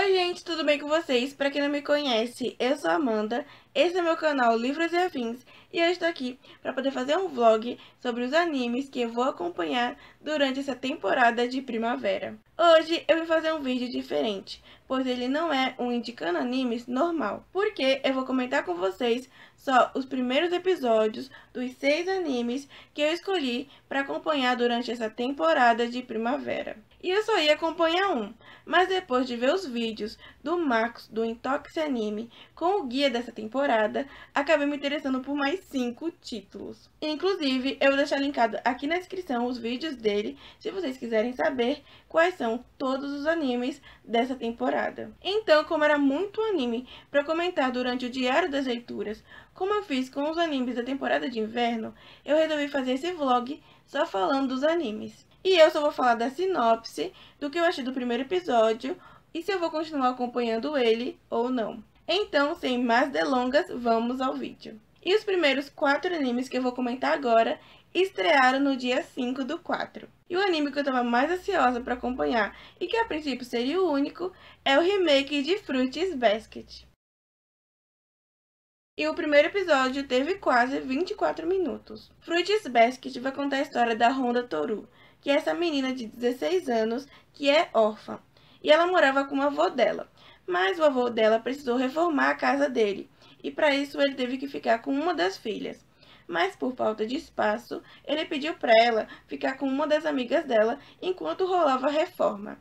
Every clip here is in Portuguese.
Oi gente, tudo bem com vocês? Pra quem não me conhece, eu sou a Amanda, esse é meu canal Livros e Afins e eu estou aqui para poder fazer um vlog sobre os animes que eu vou acompanhar durante essa temporada de primavera. Hoje eu vim fazer um vídeo diferente, pois ele não é um indicando animes normal, porque eu vou comentar com vocês só os primeiros episódios dos 6 animes que eu escolhi para acompanhar durante essa temporada de primavera. E eu só ia acompanhar um, mas depois de ver os vídeos do Marcos do Intox Anime com o guia dessa temporada, acabei me interessando por mais 5 títulos. Inclusive, eu vou deixar linkado aqui na descrição os vídeos dele, se vocês quiserem saber quais são todos os animes dessa temporada. Então, como era muito anime para comentar durante o Diário das Leituras, como eu fiz com os animes da temporada de inverno, eu resolvi fazer esse vlog só falando dos animes. E eu só vou falar da sinopse, do que eu achei do primeiro episódio e se eu vou continuar acompanhando ele ou não. Então, sem mais delongas, vamos ao vídeo. E os primeiros 4 animes que eu vou comentar agora estrearam no dia 5/4. E o anime que eu estava mais ansiosa para acompanhar e que a princípio seria o único é o remake de Fruits Basket. E o primeiro episódio teve quase 24 minutos. Fruits Basket vai contar a história da Honda Toru, que é essa menina de 16 anos que é órfã. E ela morava com o avô dela, mas o avô dela precisou reformar a casa dele, e para isso ele teve que ficar com uma das filhas. Mas por falta de espaço, ele pediu para ela ficar com uma das amigas dela enquanto rolava a reforma.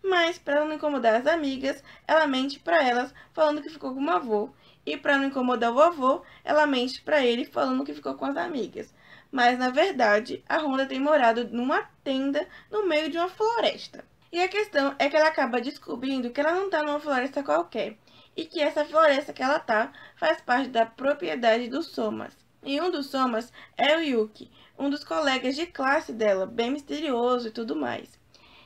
Mas, para não incomodar as amigas, ela mente para elas falando que ficou com o avô. E para não incomodar o avô, ela mente para ele falando que ficou com as amigas. Mas, na verdade, a Honda tem morado numa tenda no meio de uma floresta. E a questão é que ela acaba descobrindo que ela não está numa floresta qualquer. E que essa floresta que ela tá faz parte da propriedade dos Somas. E um dos Somas é o Yuki, um dos colegas de classe dela, bem misterioso e tudo mais.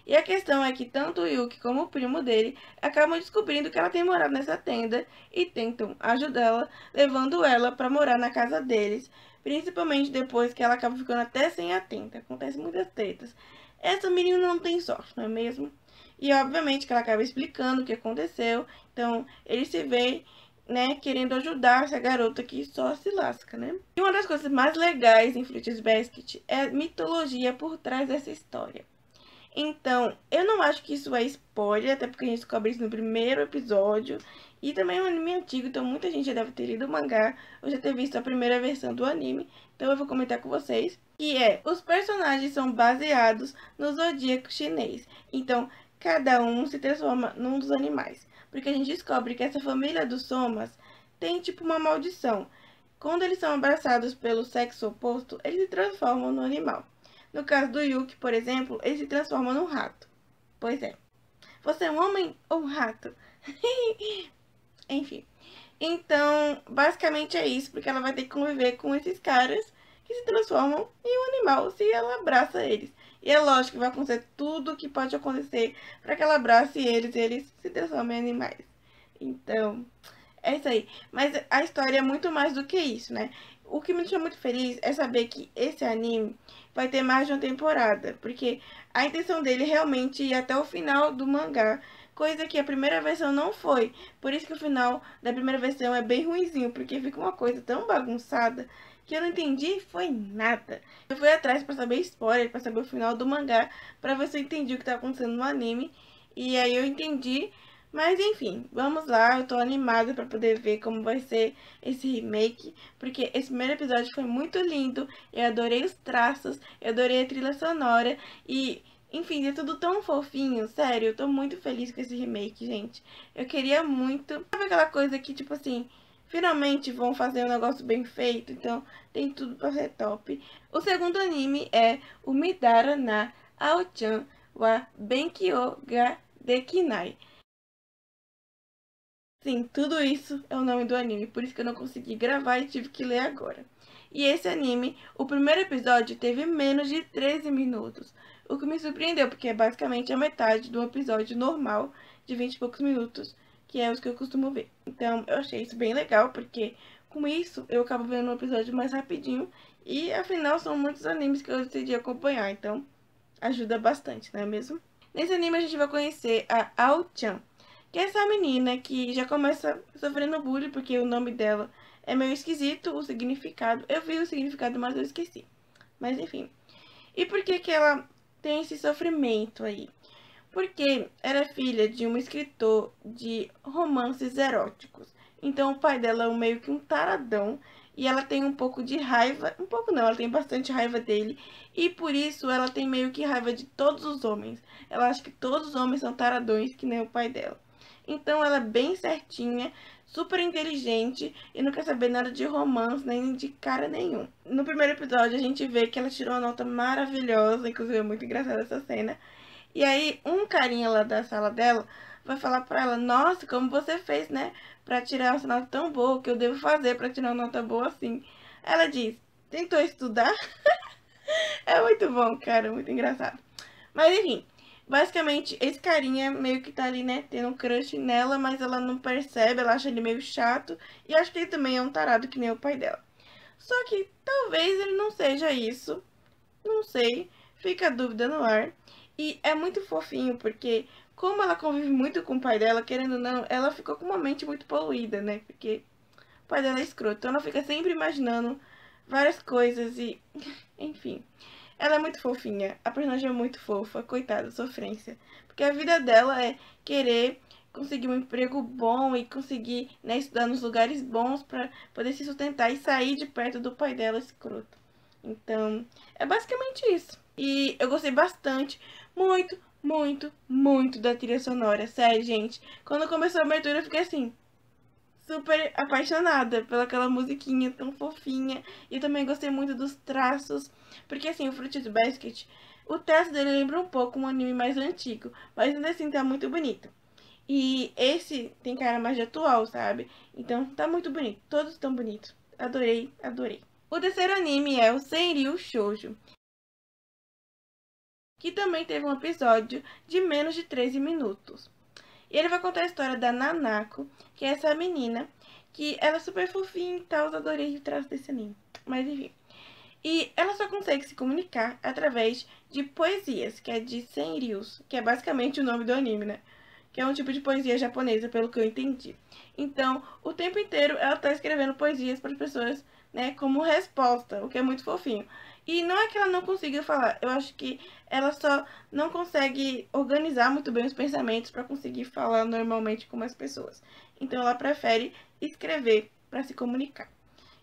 E a questão é que tanto o Yuki como o primo dele acabam descobrindo que ela tem morado nessa tenda e tentam ajudá-la, levando ela para morar na casa deles, principalmente depois que ela acaba ficando até sem a tenda. Acontece muitas tretas. Essa menina não tem sorte, não é mesmo? E obviamente que ela acaba explicando o que aconteceu, então ele se vê, né, querendo ajudar essa garota que só se lasca, né? E uma das coisas mais legais em Fruits Basket é a mitologia por trás dessa história. Então, eu não acho que isso é spoiler, até porque a gente descobre isso no primeiro episódio. E também é um anime antigo, então muita gente já deve ter lido o mangá ou já ter visto a primeira versão do anime. Então eu vou comentar com vocês. Que é, os personagens são baseados no zodíaco chinês. Então, cada um se transforma num dos animais. Porque a gente descobre que essa família dos Somas tem tipo uma maldição. Quando eles são abraçados pelo sexo oposto, eles se transformam no animal. No caso do Yuki, por exemplo, ele se transforma num rato. Pois é. Você é um homem ou um rato? Enfim. Então, basicamente é isso, porque ela vai ter que conviver com esses caras que se transformam em um animal se ela abraça eles. E é lógico que vai acontecer tudo o que pode acontecer para que ela abrace eles e eles se transformem em animais. Então, é isso aí. Mas a história é muito mais do que isso, né? O que me deixa muito feliz é saber que esse anime vai ter mais de uma temporada. Porque a intenção dele realmente é ir até o final do mangá. Coisa que a primeira versão não foi. Por isso que o final da primeira versão é bem ruinzinho. Porque fica uma coisa tão bagunçada que eu não entendi foi nada. Eu fui atrás pra saber spoiler, pra saber o final do mangá, pra ver se eu entendi o que tá acontecendo no anime. E aí eu entendi. Mas enfim, vamos lá, eu tô animada pra poder ver como vai ser esse remake, porque esse primeiro episódio foi muito lindo, eu adorei os traços, eu adorei a trilha sonora e, enfim, é tudo tão fofinho, sério, eu tô muito feliz com esse remake, gente. Eu queria muito, sabe aquela coisa que, tipo assim, finalmente vão fazer um negócio bem feito, então tem tudo pra ser top. O segundo anime é o Midara na Ao-chan wa Benkyou ga Dekinai. Sim, tudo isso é o nome do anime, por isso que eu não consegui gravar e tive que ler agora. E esse anime, o primeiro episódio teve menos de 13 minutos, o que me surpreendeu, porque é basicamente a metade do episódio normal de 20 e poucos minutos, que é os que eu costumo ver. Então, eu achei isso bem legal, porque com isso eu acabo vendo um episódio mais rapidinho, e afinal são muitos animes que eu decidi acompanhar, então ajuda bastante, não é mesmo? Nesse anime a gente vai conhecer a Ao-chan, Que é essa menina que já começa sofrendo bullying, porque o nome dela é meio esquisito, o significado. Eu vi o significado, mas eu esqueci. Mas enfim. E por que que ela tem esse sofrimento aí? Porque ela é filha de um escritor de romances eróticos. Então o pai dela é meio que um taradão e ela tem um pouco de raiva, um pouco não, ela tem bastante raiva dele e por isso ela tem meio que raiva de todos os homens. Ela acha que todos os homens são taradões que nem o pai dela. Então ela é bem certinha, super inteligente e não quer saber nada de romance nem de cara nenhum. No primeiro episódio a gente vê que ela tirou uma nota maravilhosa, inclusive é muito engraçada essa cena. E aí, um carinha lá da sala dela vai falar pra ela: Nossa, como você fez, né? Pra tirar uma nota tão boa, o que eu devo fazer pra tirar uma nota boa assim? Ela diz: Tentou estudar? É muito bom, cara, muito engraçado. Mas enfim, basicamente, esse carinha meio que tá ali, né? Tendo um crush nela, mas ela não percebe, ela acha ele meio chato. E acho que ele também é um tarado que nem o pai dela. Só que talvez ele não seja isso. Não sei, fica a dúvida no ar. E é muito fofinho, porque como ela convive muito com o pai dela, querendo ou não, ela ficou com uma mente muito poluída, né? Porque o pai dela é escroto, então ela fica sempre imaginando várias coisas e... Enfim, ela é muito fofinha, a personagem é muito fofa, coitada, sofrência. Porque a vida dela é querer conseguir um emprego bom e conseguir, né, estudar nos lugares bons pra poder se sustentar e sair de perto do pai dela escroto. Então, é basicamente isso. E eu gostei bastante, muito, muito, muito da trilha sonora. Sério, gente. Quando começou a abertura, eu fiquei assim, super apaixonada pelaquela musiquinha tão fofinha. E também gostei muito dos traços. Porque assim, o Fruits Basket, o traço dele lembra um pouco um anime mais antigo. Mas ainda assim tá muito bonito. E esse tem cara mais de atual, sabe? Então tá muito bonito. Todos estão bonitos. Adorei, adorei. O terceiro anime é o Senryu Shoujo, que também teve um episódio de menos de 13 minutos. E ele vai contar a história da Nanako, que é essa menina, que ela é super fofinha e tal, eu adorei o traço desse anime. Mas enfim. E ela só consegue se comunicar através de poesias, que é de Senryus, que é basicamente o nome do anime, né? Que é um tipo de poesia japonesa, pelo que eu entendi. Então, o tempo inteiro ela tá escrevendo poesias para as pessoas, né, como resposta, o que é muito fofinho. E não é que ela não consiga falar, eu acho que ela só não consegue organizar muito bem os pensamentos para conseguir falar normalmente com as pessoas. Então, ela prefere escrever para se comunicar.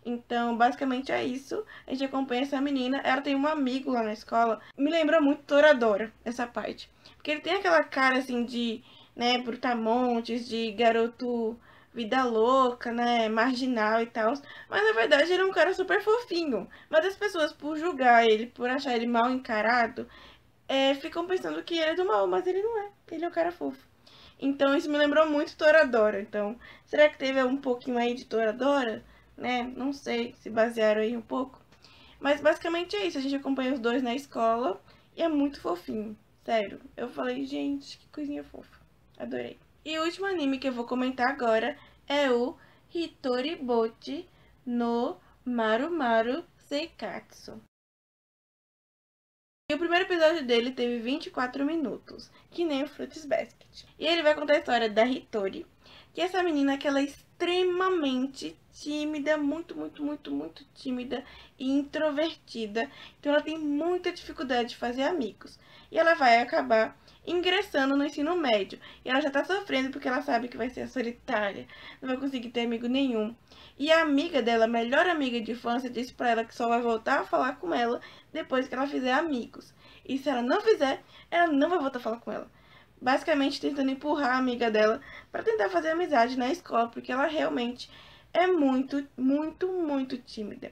Então, basicamente é isso. A gente acompanha essa menina. Ela tem um amigo lá na escola. Me lembra muito Toradora, essa parte. Porque ele tem aquela cara, assim, de, né, brutamontes, de garoto vida louca, né, marginal e tal. Mas, na verdade, ele é um cara super fofinho. Mas as pessoas, por julgar ele, por achar ele mal encarado, ficam pensando que ele é do mal. Mas ele não é. Ele é um cara fofo. Então, isso me lembrou muito Toradora. Então, será que teve um pouquinho aí de Toradora? Né? Não sei se basearam aí um pouco. Mas basicamente é isso. A gente acompanha os dois na escola e é muito fofinho. Sério. Eu falei, gente, que coisinha fofa. Adorei. E o último anime que eu vou comentar agora é o Hitoribochi no Marumaru Seikatsu. E o primeiro episódio dele teve 24 minutos, que nem o Fruits Basket. E ele vai contar a história da Hitori, que é essa menina que ela é extremamente tímida, muito tímida e introvertida. Então ela tem muita dificuldade de fazer amigos. E ela vai acabar ingressando no ensino médio. E ela já tá sofrendo porque ela sabe que vai ser solitária, não vai conseguir ter amigo nenhum. E a amiga dela, a melhor amiga de infância, disse pra ela que só vai voltar a falar com ela depois que ela fizer amigos. E se ela não fizer, ela não vai voltar a falar com ela. Basicamente tentando empurrar a amiga dela para tentar fazer amizade na escola, porque ela realmente é muito tímida.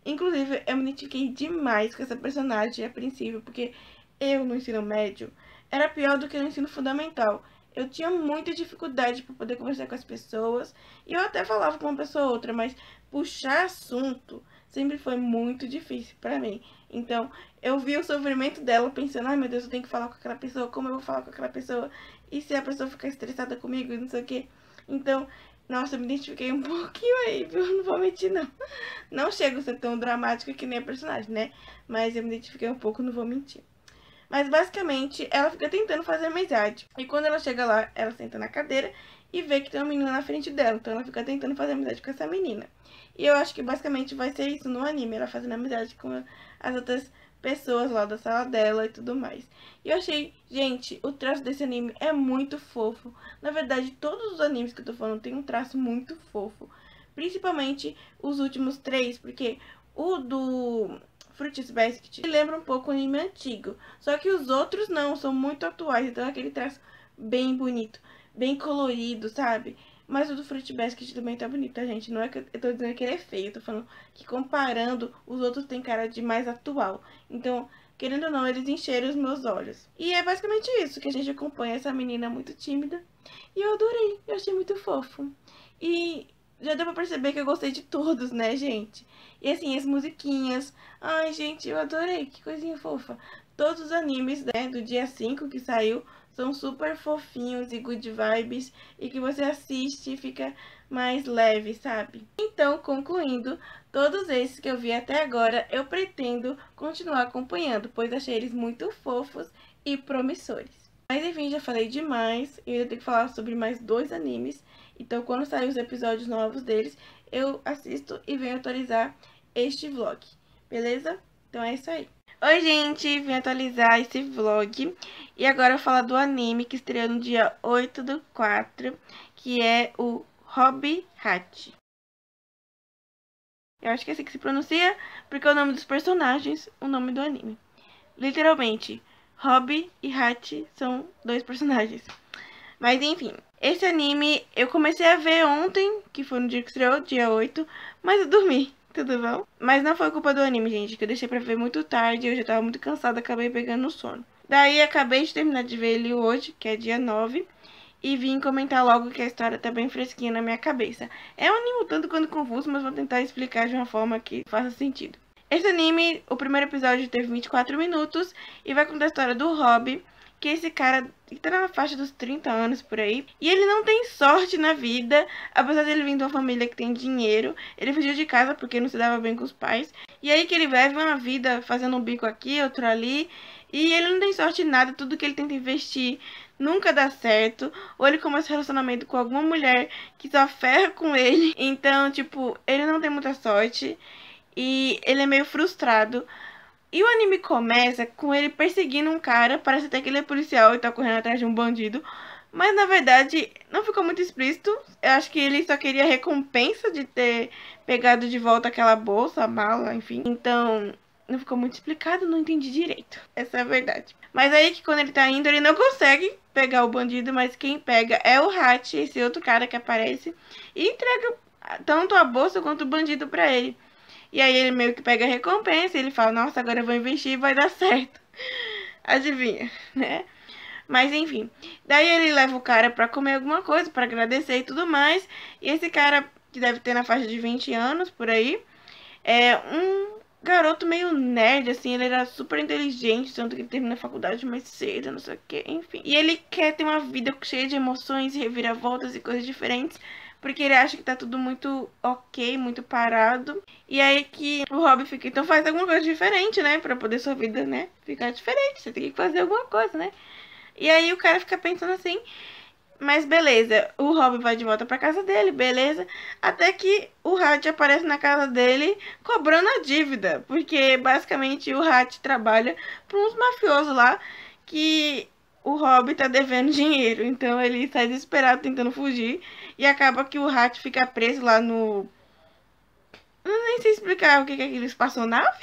Inclusive, eu me identifiquei demais com essa personagem a princípio, porque eu no ensino médio era pior do que no ensino fundamental. Eu tinha muita dificuldade para poder conversar com as pessoas, e eu até falava com uma pessoa ou outra, mas puxar assunto sempre foi muito difícil para mim. Então, eu vi o sofrimento dela pensando, ai meu Deus, eu tenho que falar com aquela pessoa, como eu vou falar com aquela pessoa? E se a pessoa ficar estressada comigo, não sei o quê. Então, nossa, eu me identifiquei um pouquinho aí, viu? Não vou mentir, não. Não chego a ser tão dramática que nem a personagem, né? Mas eu me identifiquei um pouco, não vou mentir. Mas basicamente ela fica tentando fazer amizade. E quando ela chega lá, ela senta na cadeira e vê que tem uma menina na frente dela. Então ela fica tentando fazer amizade com essa menina. E eu acho que basicamente vai ser isso no anime, ela fazendo amizade com as outras pessoas lá da sala dela e tudo mais. E eu achei, gente, o traço desse anime é muito fofo. Na verdade, todos os animes que eu tô falando tem um traço muito fofo. Principalmente os últimos 3, porque o do Fruits Basket lembra um pouco o anime antigo. Só que os outros não, são muito atuais. Então é aquele traço bem bonito, bem colorido, sabe? Mas o do Fruit Basket também tá bonito, tá, gente? Não é que eu tô dizendo que ele é feio, eu tô falando que comparando, os outros tem cara de mais atual. Então, querendo ou não, eles encheram os meus olhos. E é basicamente isso, que a gente acompanha essa menina muito tímida. E eu adorei, eu achei muito fofo. E já deu pra perceber que eu gostei de todos, né, gente? E assim, as musiquinhas. Ai, gente, eu adorei, que coisinha fofa. Todos os animes, né, do dia 5 que saiu são super fofinhos e good vibes, e que você assiste e fica mais leve, sabe? Então, concluindo, todos esses que eu vi até agora, eu pretendo continuar acompanhando, pois achei eles muito fofos e promissores. Mas enfim, já falei demais, eu ainda tenho que falar sobre mais 2 animes, então quando sair os episódios novos deles, eu assisto e venho atualizar este vlog, beleza? Então é isso aí. Oi, gente, vim atualizar esse vlog e agora eu vou falar do anime que estreou no dia 8/4, que é o Hobby Hat. Eu acho que é assim que se pronuncia, porque é o nome dos personagens, o nome do anime. Literalmente, Hobby e Hat são 2 personagens. Mas enfim, esse anime eu comecei a ver ontem, que foi no dia que estreou, dia 8, mas eu dormi. Tudo bom? Mas não foi culpa do anime, gente, que eu deixei pra ver muito tarde, eu já tava muito cansada, acabei pegando no sono. Daí acabei de terminar de ver ele hoje, que é dia 9, e vim comentar logo que a história tá bem fresquinha na minha cabeça. É um anime tanto quanto confuso, mas vou tentar explicar de uma forma que faça sentido. Esse anime, o primeiro episódio teve 24 minutos e vai contar a história do Hobby, que esse cara tá na faixa dos 30 anos por aí. E ele não tem sorte na vida, apesar de ele vir de uma família que tem dinheiro. Ele fugiu de casa porque não se dava bem com os pais. E aí que ele vive uma vida fazendo um bico aqui, outro ali. E ele não tem sorte em nada, tudo que ele tenta investir nunca dá certo. Ou ele começa um relacionamento com alguma mulher que só ferra com ele. Então, tipo, ele não tem muita sorte. E ele é meio frustrado. E o anime começa com ele perseguindo um cara, parece até que ele é policial e tá correndo atrás de um bandido. Mas na verdade não ficou muito explícito. Eu acho que ele só queria recompensa de ter pegado de volta aquela bolsa, a mala, enfim. Então não ficou muito explicado, não entendi direito. Essa é a verdade. Mas aí que quando ele tá indo, ele não consegue pegar o bandido, mas quem pega é o Hachi, esse outro cara que aparece, e entrega tanto a bolsa quanto o bandido pra ele. E aí ele meio que pega a recompensa e ele fala, nossa, agora eu vou investir e vai dar certo. Adivinha, né? Mas enfim, daí ele leva o cara pra comer alguma coisa, pra agradecer e tudo mais. E esse cara, que deve ter na faixa de 20 anos, por aí, é um garoto meio nerd, assim, ele era super inteligente, tanto que ele termina a faculdade mais cedo, não sei o que, enfim. E ele quer ter uma vida cheia de emoções, reviravoltas e coisas diferentes, porque ele acha que tá tudo muito ok, muito parado. E aí que o Hobby fica, então faz alguma coisa diferente, né? Pra poder sua vida, né, ficar diferente. Você tem que fazer alguma coisa, né? E aí o cara fica pensando assim, mas beleza. O Hobby vai de volta pra casa dele, beleza. Até que o Hat aparece na casa dele cobrando a dívida. Porque basicamente o Hat trabalha pra uns mafiosos lá que o Hobby tá devendo dinheiro. Então ele sai desesperado tentando fugir. E acaba que o Hat fica preso lá no... Eu nem sei explicar o que é aquele espaçonave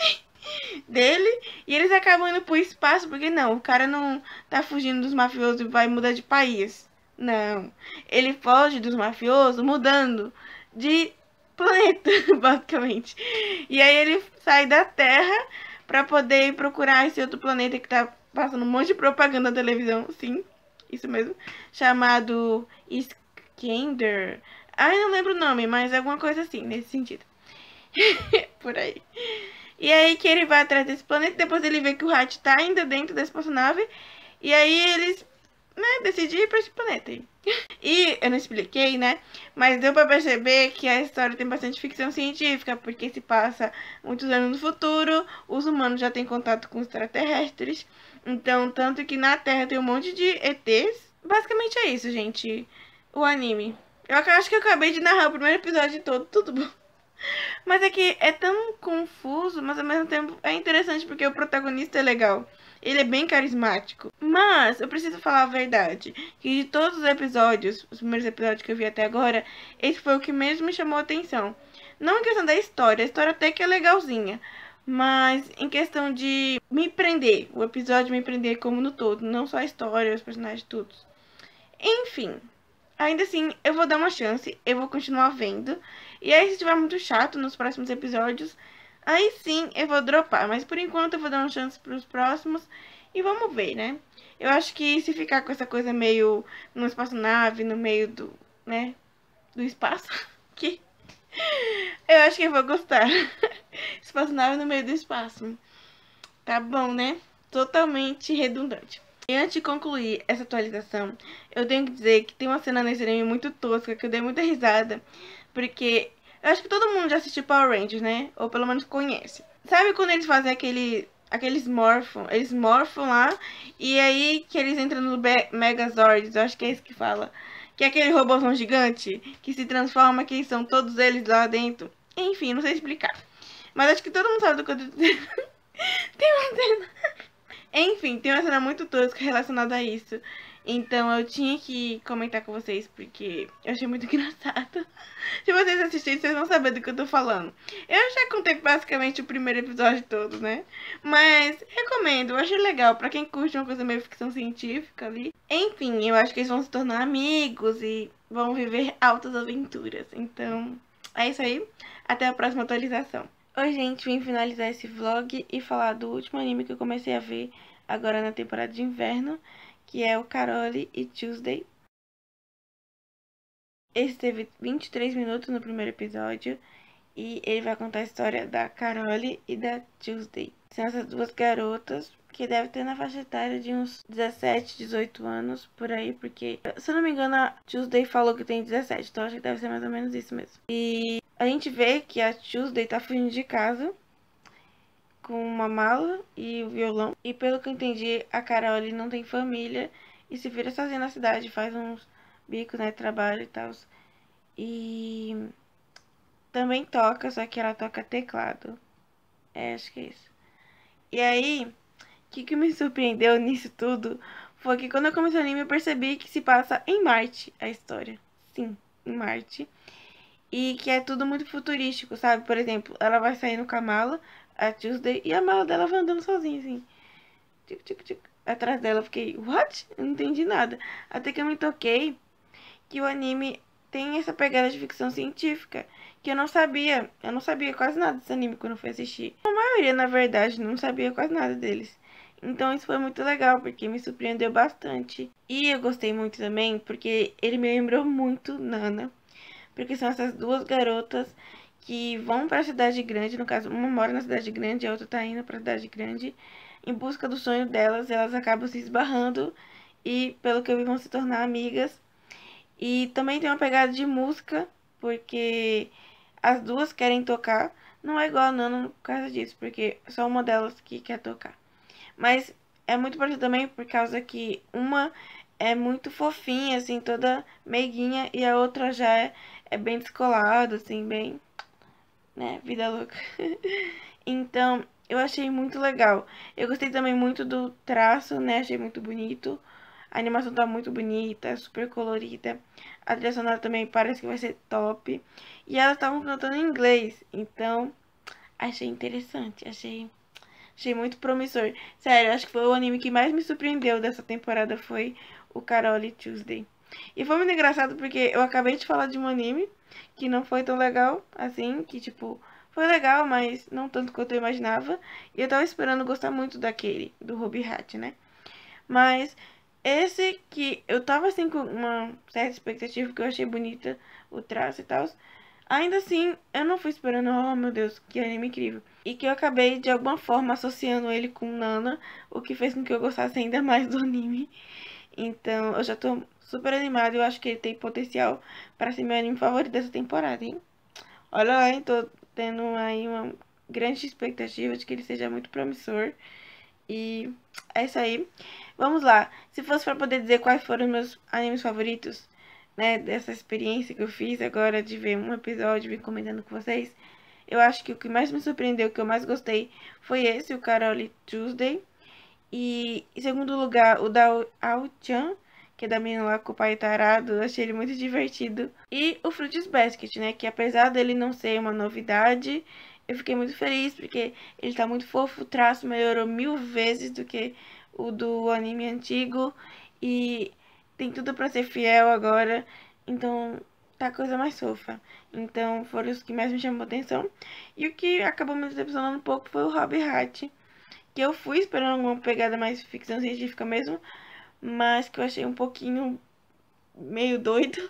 dele. E eles acabam indo pro espaço. Porque não, o cara não tá fugindo dos mafiosos e vai mudar de país. Não. Ele foge dos mafiosos mudando de planeta, basicamente. E aí ele sai da Terra pra poder ir procurar esse outro planeta que tá passando um monte de propaganda na televisão. Sim, isso mesmo. Chamado Skender. Ai, não lembro o nome, mas é alguma coisa assim, nesse sentido. Por aí. E aí que ele vai atrás desse planeta, depois ele vê que o Hat tá ainda dentro dessa espaçonave. E aí eles, né, decidem ir pra esse planeta aí. E eu não expliquei, né, mas deu pra perceber que a história tem bastante ficção científica, porque se passa muitos anos no futuro, os humanos já têm contato com extraterrestres. Então, tanto que na Terra tem um monte de ETs. Basicamente é isso, gente. O anime. Acho que eu acabei de narrar o primeiro episódio todo, tudo bom. Mas é que é tão confuso, mas ao mesmo tempo é interessante porque o protagonista é legal. Ele é bem carismático. Mas eu preciso falar a verdade, que de todos os episódios, os primeiros episódios que eu vi até agora, esse foi o que mesmo me chamou a atenção. Não em questão da história, a história até que é legalzinha. Mas em questão de me prender, o episódio me prender como no todo, não só a história, os personagens, todos. Enfim, ainda assim, eu vou dar uma chance, eu vou continuar vendo. E aí, se estiver muito chato nos próximos episódios, aí sim eu vou dropar. Mas por enquanto eu vou dar uma chance pros próximos e vamos ver, né? Eu acho que se ficar com essa coisa meio numa espaçonave, no meio do, né, do espaço, que eu acho que eu vou gostar. Espaçonave no meio do espaço. Tá bom, né? Totalmente redundante. E antes de concluir essa atualização, eu tenho que dizer que tem uma cena nesse anime muito tosca, que eu dei muita risada, porque eu acho que todo mundo já assistiu Power Rangers, né? Ou pelo menos conhece. Sabe quando eles fazem aqueles morpham, eles morfam lá, e aí que eles entram no Megazord, eu acho que é isso que fala. Que é aquele robôzão gigante que se transforma, que são todos eles lá dentro. Enfim, não sei explicar. Mas acho que todo mundo sabe do que eu tô dizendo. Tem uma cena. Enfim, tem uma cena muito tosca relacionada a isso. Então eu tinha que comentar com vocês porque eu achei muito engraçado. Se vocês assistirem, vocês vão saber do que eu tô falando. Eu já contei basicamente o primeiro episódio todo, né? Mas recomendo, eu achei legal pra quem curte uma coisa meio ficção científica ali. Enfim, eu acho que eles vão se tornar amigos e vão viver altas aventuras. Então, é isso aí. Até a próxima atualização. Oi, gente, vim finalizar esse vlog e falar do último anime que eu comecei a ver agora na temporada de inverno, que é o Carole e Tuesday. Esse teve 23 minutos no primeiro episódio e ele vai contar a história da Carole e da Tuesday. São essas duas garotas que devem ter na faixa etária de uns 17, 18 anos, por aí, porque, se eu não me engano, a Tuesday falou que tem 17, então acho que deve ser mais ou menos isso mesmo. E a gente vê que a Tuesday tá fugindo de casa com uma mala e o violão. E pelo que eu entendi, a Carole não tem família e se vira sozinha na cidade, faz uns bicos, né, trabalho e tal. E também toca, só que ela toca teclado. É, acho que é isso. E aí, o que me surpreendeu nisso tudo foi que quando eu comecei o anime eu percebi que se passa em Marte a história. Sim, em Marte. E que é tudo muito futurístico, sabe? Por exemplo, ela vai saindo com a mala, a Tuesday, e a mala dela vai andando sozinha, assim. Tic, tic, tic. Atrás dela eu fiquei, what? Eu não entendi nada. Até que eu me toquei que o anime tem essa pegada de ficção científica. Que eu não sabia. Eu não sabia quase nada desse anime quando eu fui assistir. A maioria, na verdade, não sabia quase nada deles. Então isso foi muito legal, porque me surpreendeu bastante. E eu gostei muito também, porque ele me lembrou muito Nana. Porque são essas duas garotas que vão para a cidade grande, no caso, uma mora na cidade grande, a outra tá indo para a cidade grande em busca do sonho delas, elas acabam se esbarrando e, pelo que eu vi, vão se tornar amigas. E também tem uma pegada de música, porque as duas querem tocar, não é igual a Nana por causa disso, porque só uma delas que quer tocar. Mas é muito parecido também por causa que uma é muito fofinha, assim, toda meiguinha, e a outra já é bem descolada, assim, bem, né, vida louca. Então, eu achei muito legal. Eu gostei também muito do traço, né, achei muito bonito. A animação tá muito bonita, super colorida. A trilha sonora também parece que vai ser top. E elas estavam cantando em inglês, então achei interessante, achei muito promissor. Sério, acho que foi o anime que mais me surpreendeu dessa temporada, foi o Carole Tuesday. E foi muito engraçado porque eu acabei de falar de um anime que não foi tão legal, assim, que tipo, foi legal, mas não tanto quanto eu imaginava. E eu tava esperando gostar muito daquele, do Ruby Hat, né? Mas esse que eu tava assim com uma certa expectativa, porque eu achei bonita o traço e tal. Ainda assim, eu não fui esperando, oh meu Deus, que anime incrível. E que eu acabei de alguma forma associando ele com Nana, o que fez com que eu gostasse ainda mais do anime. Então, eu já tô super animada, eu acho que ele tem potencial para ser meu anime favorito dessa temporada, hein? Olha lá, hein, tô tendo aí uma grande expectativa de que ele seja muito promissor. E é isso aí. Vamos lá. Se fosse pra poder dizer quais foram os meus animes favoritos, né, dessa experiência que eu fiz agora de ver um episódio e vir comentando com vocês, eu acho que o que mais me surpreendeu, o que eu mais gostei, foi esse, o Carole Tuesday. E em segundo lugar, o da Ao-chan, que é da menina lá com o pai tarado, eu achei ele muito divertido. E o Fruits Basket, né, que apesar dele não ser uma novidade, eu fiquei muito feliz porque ele tá muito fofo, o traço melhorou 1000 vezes do que o do anime antigo e tem tudo pra ser fiel agora, então tá a coisa mais fofa. Então foram os que mais me chamou atenção. E o que acabou me decepcionando um pouco foi o Hobby Hat, que eu fui esperando uma pegada mais ficção científica mesmo, mas que eu achei um pouquinho meio doido.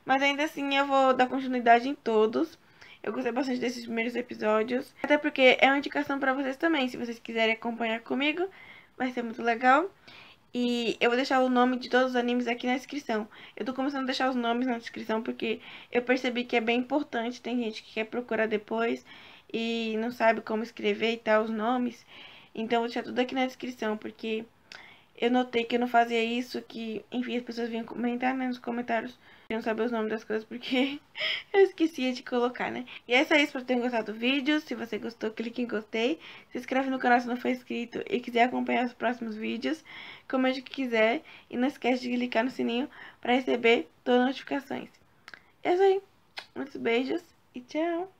Mas ainda assim eu vou dar continuidade em todos. Eu gostei bastante desses primeiros episódios, até porque é uma indicação pra vocês também, se vocês quiserem acompanhar comigo, vai ser muito legal. E eu vou deixar o nome de todos os animes aqui na descrição. Eu tô começando a deixar os nomes na descrição porque eu percebi que é bem importante. Tem gente que quer procurar depois e não sabe como escrever e tal os nomes. Então eu vou deixar tudo aqui na descrição porque eu notei que eu não fazia isso, que, enfim, as pessoas vinham comentar, né, nos comentários, queriam saber os nomes das coisas, porque eu esquecia de colocar, né. E é isso aí, espero que tenham gostado do vídeo. Se você gostou, clique em gostei. Se inscreve no canal se não for inscrito e quiser acompanhar os próximos vídeos, comente o que quiser. E não esquece de clicar no sininho para receber todas as notificações. É isso aí. Muitos beijos e tchau!